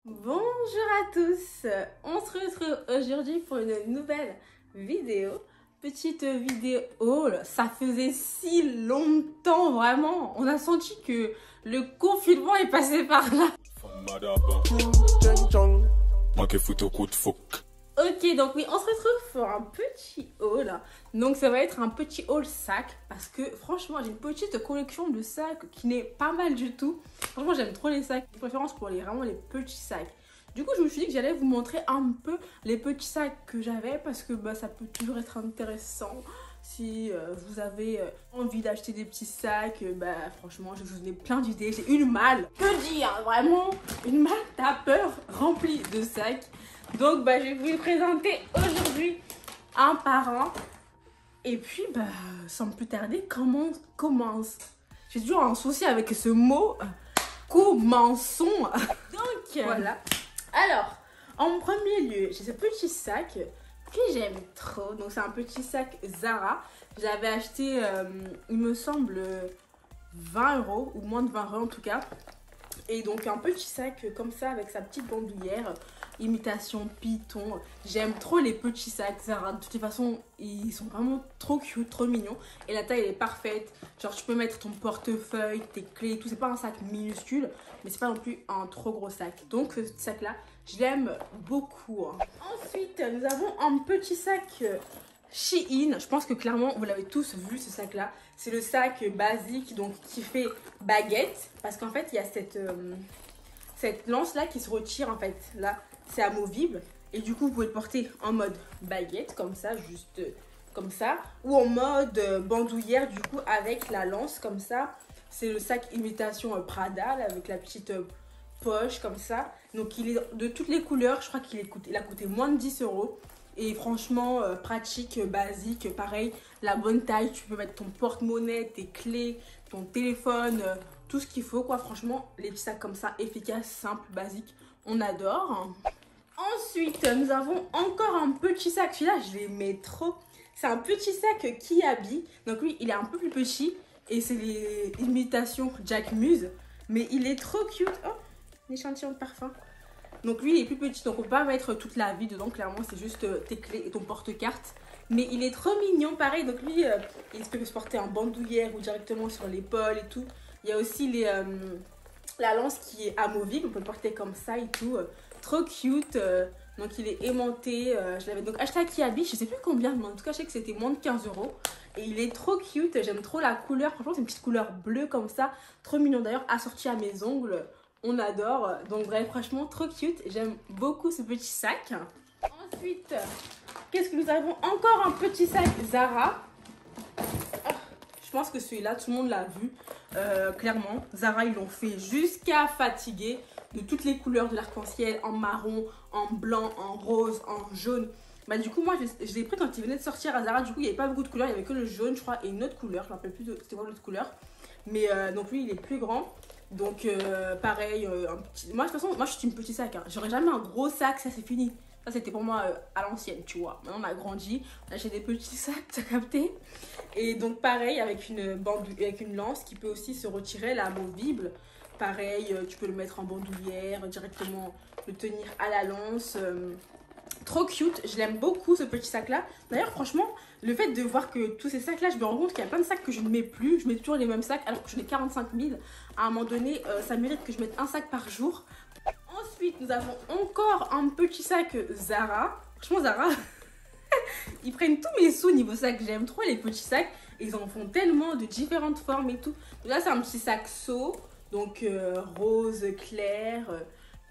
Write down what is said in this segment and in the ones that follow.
Bonjour à tous, on se retrouve aujourd'hui pour une nouvelle vidéo. Petite vidéo, ça faisait si longtemps vraiment, on a senti que le confinement est passé par là. Ok, donc oui, on se retrouve pour un petit haul. Donc ça va être un petit haul sac parce que franchement j'ai une petite collection de sacs qui n'est pas mal du tout. Franchement j'aime trop les sacs, de préférence pour vraiment les petits sacs. Du coup je me suis dit que j'allais vous montrer un peu les petits sacs que j'avais parce que ça peut toujours être intéressant. Si vous avez envie d'acheter des petits sacs, franchement je vous ai plein d'idées. J'ai une malle, que dire, vraiment une malle tapeur remplie de sacs. Donc je vais vous les présenter aujourd'hui un par un. Et puis sans plus tarder, commence. J'ai toujours un souci avec ce mot. Commençons. Donc voilà. Alors, en premier lieu, j'ai ce petit sac que j'aime trop. Donc c'est un petit sac Zara. J'avais acheté, il me semble, 20 € ou moins de 20 € en tout cas. Et donc un petit sac comme ça avec sa petite bandoulière, imitation python. J'aime trop les petits sacs Zara. De toute façon, ils sont vraiment trop cute, trop mignons. Et la taille elle est parfaite. Genre tu peux mettre ton portefeuille, tes clés et tout. C'est pas un sac minuscule, mais c'est pas non plus un trop gros sac. Donc ce sac là, je l'aime beaucoup. Ensuite, nous avons un petit sac Shein. Je pense que clairement vous l'avez tous vu ce sac là. C'est le sac basique donc qui fait baguette parce qu'en fait il y a cette lance là qui se retire en fait. Là c'est amovible et du coup vous pouvez le porter en mode baguette comme ça, juste comme ça, ou en mode bandoulière du coup avec la lance comme ça. C'est le sac imitation Prada là, avec la petite poche comme ça. Donc il est de toutes les couleurs. Je crois il a coûté moins de 10 €. Et franchement, pratique, basique, pareil, la bonne taille. Tu peux mettre ton porte-monnaie, tes clés, ton téléphone, tout ce qu'il faut, quoi. Franchement, les petits sacs comme ça, efficaces, simples, basiques, on adore. Ensuite, nous avons encore un petit sac. Celui-là, je l'aimais trop. C'est un petit sac Kiabi. Donc lui, il est un peu plus petit. Et c'est les imitations Jacquemus. Mais il est trop cute. Oh, un échantillon de parfum. Donc lui il est plus petit, donc on peut pas mettre toute la vie dedans, clairement c'est juste tes clés et ton porte-carte. Mais il est trop mignon, pareil, donc lui il peut se porter en bandoulière ou directement sur l'épaule et tout. Il y a aussi la lance qui est amovible, on peut le porter comme ça et tout. Trop cute, donc il est aimanté, je l'avais donc acheté à Kiabi, je sais plus combien, mais en tout cas je sais que c'était moins de 15 €. Et il est trop cute, j'aime trop la couleur, franchement c'est une petite couleur bleue comme ça, trop mignon d'ailleurs, assorti à mes ongles. On adore, donc bref, franchement trop cute, j'aime beaucoup ce petit sac. Ensuite, qu'est-ce que nous avons? Encore un petit sac Zara. Je pense que celui-là, tout le monde l'a vu, clairement. Zara, ils l'ont fait jusqu'à fatiguer, de toutes les couleurs de l'arc-en-ciel, en marron, en blanc, en rose, en jaune. Du coup, moi, je l'ai pris quand il venait de sortir à Zara. Du coup, il n'y avait pas beaucoup de couleurs, il n'y avait que le jaune, je crois, et une autre couleur. Je ne me rappelle plus de c'était quoi l'autre couleur. Mais donc lui, il est plus grand. Donc pareil, un petit... moi de toute façon, moi je suis une petit sac, hein. J'aurais jamais un gros sac, ça c'est fini. Ça c'était pour moi à l'ancienne, tu vois. Maintenant on a grandi, on a acheté des petits sacs, t'as capté. Et donc pareil, avec une lance qui peut aussi se retirer, la amovible. Pareil, tu peux le mettre en bandoulière, directement le tenir à la lance. Trop cute, je l'aime beaucoup ce petit sac là. D'ailleurs franchement, le fait de voir que tous ces sacs là, je me rends compte qu'il y a plein de sacs que je ne mets plus. Je mets toujours les mêmes sacs alors que j'en ai 45 000. À un moment donné, ça mérite que je mette un sac par jour. Ensuite, nous avons encore un petit sac Zara. Franchement Zara, ils prennent tous mes sous niveau sac. J'aime trop les petits sacs. Ils en font tellement de différentes formes et tout. Donc là c'est un petit sac seau, donc rose clair.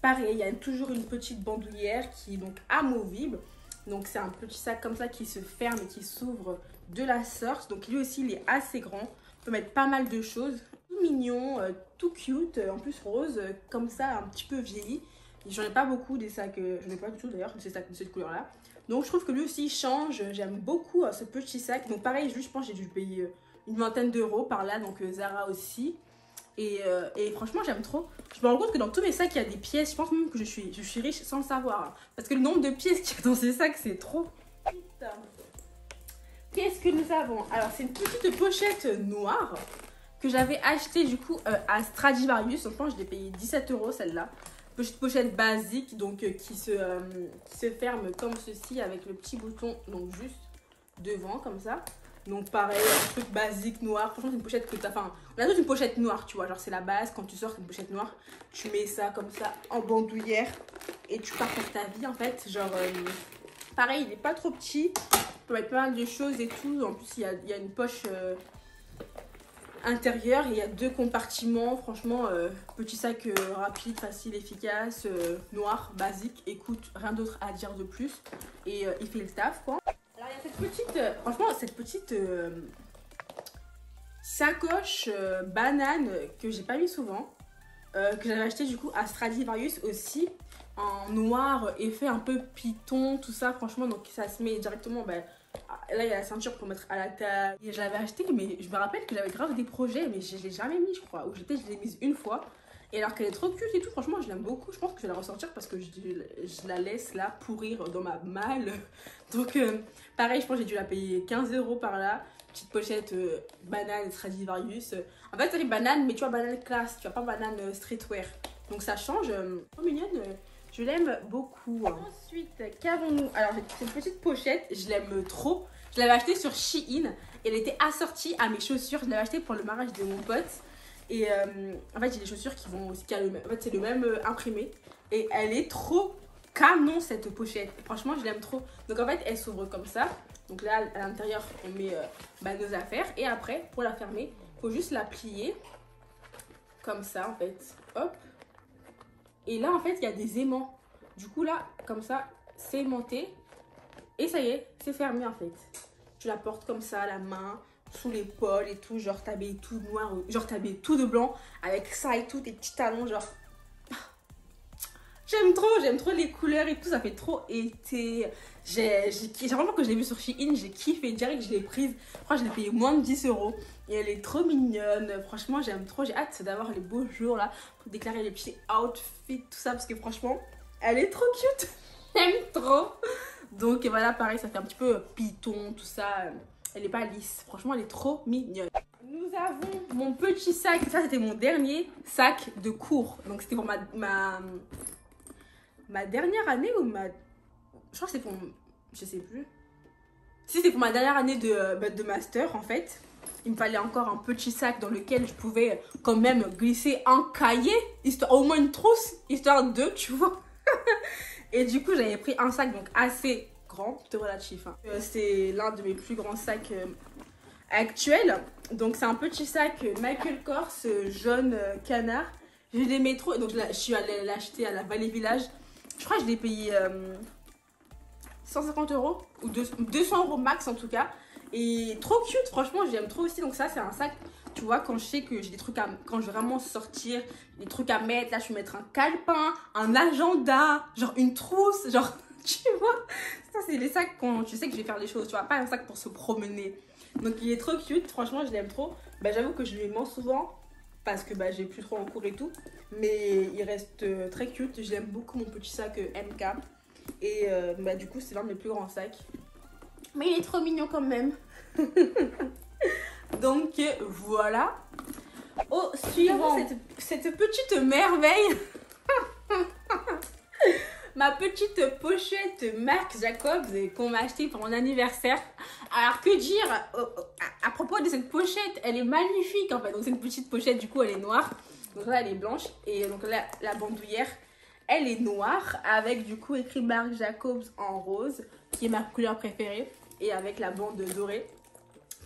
Pareil, il y a toujours une petite bandoulière qui est donc amovible. Donc c'est un petit sac comme ça qui se ferme et qui s'ouvre de la sorte. Donc lui aussi il est assez grand. On peut mettre pas mal de choses. Tout mignon, tout cute, en plus rose, comme ça un petit peu vieilli. J'en ai pas beaucoup des sacs, j'en ai pas du tout d'ailleurs, ces sacs de cette couleur là. Donc je trouve que lui aussi il change, j'aime beaucoup ce petit sac. Donc pareil, je pense que j'ai dû payer une vingtaine d'euros par là, donc Zara aussi. Et franchement j'aime trop. Je me rends compte que dans tous mes sacs il y a des pièces. Je pense même que je suis riche sans le savoir, hein. Parce que le nombre de pièces qu'il y a dans ces sacs c'est trop. Qu'est-ce que nous avons? Alors c'est une petite pochette noire que j'avais acheté du coup à Stradivarius. Donc je pense que je l'ai payé 17 € celle-là. Petite pochette basique, donc qui se ferme comme ceci avec le petit bouton, donc juste devant comme ça. Donc pareil, un truc basique noir. Franchement, c'est une pochette que t'as. Enfin, on a toute une pochette noire, tu vois. Genre, c'est la base. Quand tu sors, c'est une pochette noire. Tu mets ça comme ça en bandoulière et tu pars pour ta vie en fait. Genre, pareil, il n'est pas trop petit. Tu peux mettre pas mal de choses et tout. En plus, il y a une poche intérieure. Il y a 2 compartiments. Franchement, petit sac rapide, facile, efficace, noir, basique. Écoute, rien d'autre à dire de plus. Et il fait le taf, quoi. Alors, il y a cette petite, franchement, cette petite sacoche banane que j'ai pas mis souvent, que j'avais acheté du coup à Stradivarius aussi, en noir, effet un peu python, tout ça, franchement, donc ça se met directement, ben, là il y a la ceinture pour mettre à la taille. Et je l'avais acheté, mais je me rappelle que j'avais grave des projets, mais je l'ai jamais mis, je crois, ou je l'ai mise une fois. Et alors qu'elle est trop cute et tout, franchement, je l'aime beaucoup. Je pense que je vais la ressortir parce que je la laisse là pourrir dans ma malle. Donc, pareil, je pense que j'ai dû la payer 15 € par là. Petite pochette banane Stradivarius. En fait, c'est banane, mais tu vois, banane classe, tu vois, pas banane streetwear. Donc, ça change. Trop mignonne. Je l'aime beaucoup. Ensuite, qu'avons-nous? Alors, cette petite pochette, je l'aime trop. Je l'avais achetée sur Shein. Elle était assortie à mes chaussures. Je l'avais achetée pour le mariage de mon pote. Et en fait, j'ai des chaussures qui vont aussi. En fait, c'est le même imprimé. Et elle est trop canon cette pochette. Franchement, je l'aime trop. Donc en fait, elle s'ouvre comme ça. Donc là, à l'intérieur, on met nos affaires. Et après, pour la fermer, il faut juste la plier. Comme ça, en fait. Hop. Et là, en fait, il y a des aimants. Du coup, là, comme ça, c'est aimanté. Et ça y est, c'est fermé, en fait. Tu la portes comme ça à la main, sous l'épaule et tout, genre t'habilles tout noir, genre t'habilles tout de blanc avec ça et tout, tes petits talons, genre j'aime trop les couleurs et tout, ça fait trop été. J'ai vraiment, que je l'ai vu sur Shein, j'ai kiffé direct, je l'ai prise. Franchement, je l'ai payé moins de 10 € et elle est trop mignonne. Franchement, j'aime trop, j'ai hâte d'avoir les beaux jours là pour déclarer les petits outfits, tout ça, parce que franchement, elle est trop cute. J'aime trop. Donc voilà, pareil, ça fait un petit peu python, tout ça. Elle est pas lisse. Franchement, elle est trop mignonne. Nous avons mon petit sac. Ça, c'était mon dernier sac de cours. Donc, c'était pour ma dernière année ou ma... Je crois que c'est pour... Je sais plus. Si, c'était pour ma dernière année de master, en fait. Il me fallait encore un petit sac dans lequel je pouvais quand même glisser un cahier. Histoire, au moins une trousse. Histoire de, tu vois. Et du coup, j'avais pris un sac donc assez grand, tout relatif. Hein. C'est l'un de mes plus grands sacs actuels. Donc, c'est un petit sac Michael Kors jaune canard. Je l'aimais trop. Donc, je suis allée l'acheter à la Vallée Village. Je crois que je l'ai payé 150 € ou 200 € max en tout cas. Et trop cute, franchement, j'aime trop aussi. Donc, ça, c'est un sac. Tu vois, quand je sais que j'ai des trucs à... Quand je vais vraiment sortir, des trucs à mettre, là, je vais mettre un calepin, un agenda, genre une trousse, genre, tu vois. Ça, c'est les sacs quand tu sais que je vais faire des choses, tu vois, pas un sac pour se promener. Donc, il est trop cute, franchement, je l'aime trop. Bah, j'avoue que je lui mens souvent parce que bah, j'ai plus trop en cours et tout. Mais il reste très cute. Je l'aime beaucoup, mon petit sac MK. Et bah, du coup, c'est l'un de mes plus grands sacs. Mais il est trop mignon quand même. Donc voilà. Au suivant, cette petite merveille. Ma petite pochette Marc Jacobs qu'on m'a achetée pour mon anniversaire. Alors que dire à propos de cette pochette, elle est magnifique en fait. Donc c'est une petite pochette, du coup elle est noire. Donc là elle est blanche. Et donc là la bandoulière, elle est noire. Avec du coup écrit Marc Jacobs en rose, qui est ma couleur préférée. Et avec la bande dorée.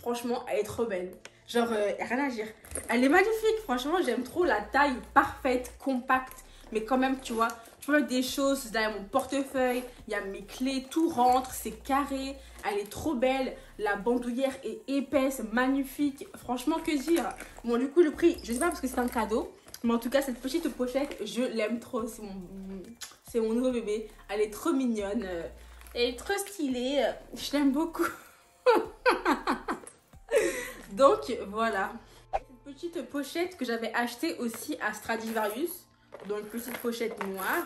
Franchement, elle est trop belle. Genre, rien à dire. Elle est magnifique. Franchement, j'aime trop la taille parfaite, compacte. Mais quand même, tu vois, je peux mettre des choses. Là, il y a mon portefeuille. Il y a mes clés. Tout rentre. C'est carré. Elle est trop belle. La bandoulière est épaisse, magnifique. Franchement, que dire. Bon, du coup, le prix, je sais pas parce que c'est un cadeau. Mais en tout cas, cette petite pochette, je l'aime trop. C'est mon nouveau bébé. Elle est trop mignonne. Elle est trop stylée. Je l'aime beaucoup. Donc voilà, une petite pochette que j'avais achetée aussi à Stradivarius. Donc une petite pochette noire.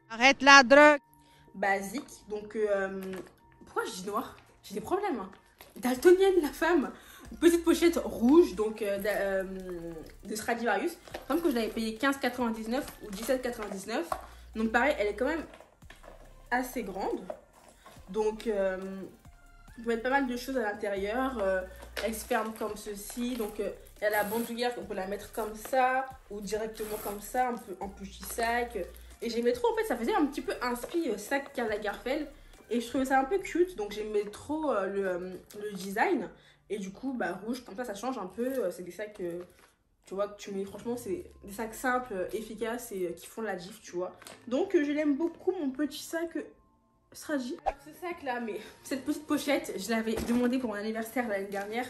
Arrête la drogue. Basique. Donc pourquoi je dis noir? J'ai des problèmes. Hein. Daltonienne la femme. petite pochette rouge, donc de Stradivarius. Comme que je l'avais payé 15,99 ou 17,99. Donc pareil, elle est quand même assez grande. Donc on peut mettre pas mal de choses à l'intérieur. Elle se ferme comme ceci. Donc il y a la bandoulière, on peut la mettre comme ça ou directement comme ça, un peu en petit sac. Et j'aimais trop, en fait, ça faisait un petit peu inspi sac Karl Lagerfeld. Et je trouvais ça un peu cute, donc j'aimais trop le design. Et du coup, bah rouge, comme ça change un peu. C'est des sacs, tu vois, que tu mets, franchement, c'est des sacs simples, efficaces et qui font la diff, tu vois. Donc je l'aime beaucoup, mon petit sac Stragi. Ce sac là, mais cette petite pochette, je l'avais demandé pour mon anniversaire l'année dernière.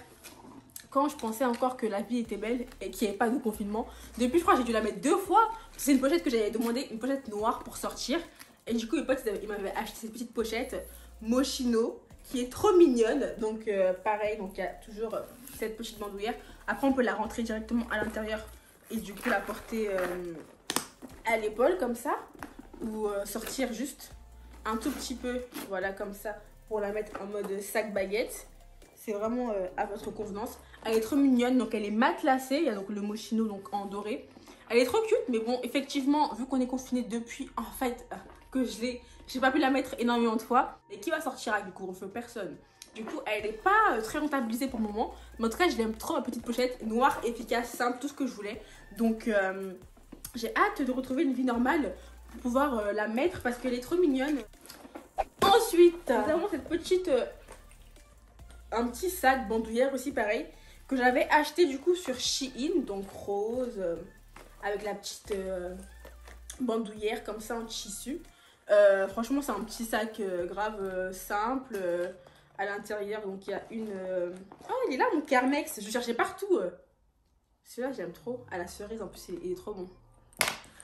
Quand je pensais encore que la vie était belle et qu'il n'y avait pas de confinement. Depuis, je crois que j'ai dû la mettre 2 fois. C'est une pochette que j'avais demandé, une pochette noire pour sortir. Et du coup, mes potes, ils m'avaient acheté cette petite pochette Moschino qui est trop mignonne. Donc, pareil, donc il y a toujours cette petite bandoulière. Après, on peut la rentrer directement à l'intérieur et du coup la porter à l'épaule comme ça. Ou sortir juste un tout petit peu, voilà, comme ça, pour la mettre en mode sac baguette. C'est vraiment à votre convenance. Elle est trop mignonne, donc elle est matelassée. Il y a donc le Moschino donc en doré. Elle est trop cute, mais bon, effectivement, vu qu'on est confiné depuis, en fait, que j'ai pas pu la mettre énormément de fois. Et qui va sortir avec du couvre-feu? Personne. Du coup, elle n'est pas très rentabilisée pour le moment. Mais en tout cas, je l'aime trop, ma petite pochette. Noire, efficace, simple, tout ce que je voulais. Donc, j'ai hâte de retrouver une vie normale pour pouvoir la mettre parce qu'elle est trop mignonne. Ensuite, nous avons cette petite... un petit sac bandoulière aussi pareil que j'avais acheté du coup sur Shein, donc rose avec la petite bandoulière comme ça en tissu. Franchement c'est un petit sac grave simple à l'intérieur, donc il y a une oh il est là mon Carmex, je cherchais partout celui-là, j'aime trop, à la cerise en plus il est trop bon.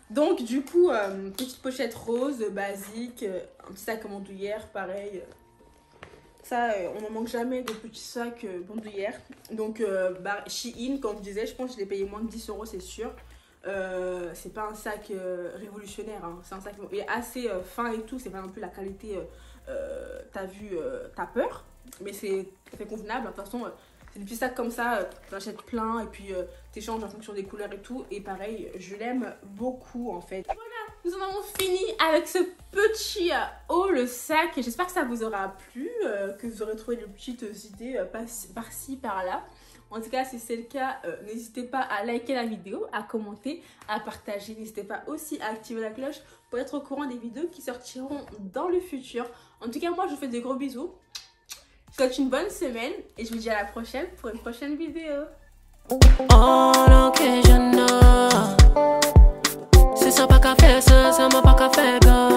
Donc du coup petite pochette rose basique, un petit sac bandoulière pareil. Ça, on n'en manque jamais de petits sacs bandoulières. Donc, Shein, comme je disais, je pense que je l'ai payé moins de 10 €, c'est sûr. C'est pas un sac révolutionnaire, hein. C'est un sac il est assez fin et tout. C'est pas non plus la qualité, t'as vu, t'as peur. Mais c'est convenable. De toute façon, c'est des petits sacs comme ça, t'achètes plein et puis t'échanges en fonction des couleurs et tout. Et pareil, je l'aime beaucoup en fait. Voilà, nous en avons fini avec ce petit haul sac. J'espère que ça vous aura plu, que vous aurez trouvé de petites idées par-ci, par-là. En tout cas, si c'est le cas, n'hésitez pas à liker la vidéo, à commenter, à partager. N'hésitez pas aussi à activer la cloche pour être au courant des vidéos qui sortiront dans le futur. En tout cas, moi, je vous fais des gros bisous. Je vous souhaite une bonne semaine et je vous dis à la prochaine pour une prochaine vidéo. C'est ça pas qu'à faire ça, ça m'a pas qu'à faire.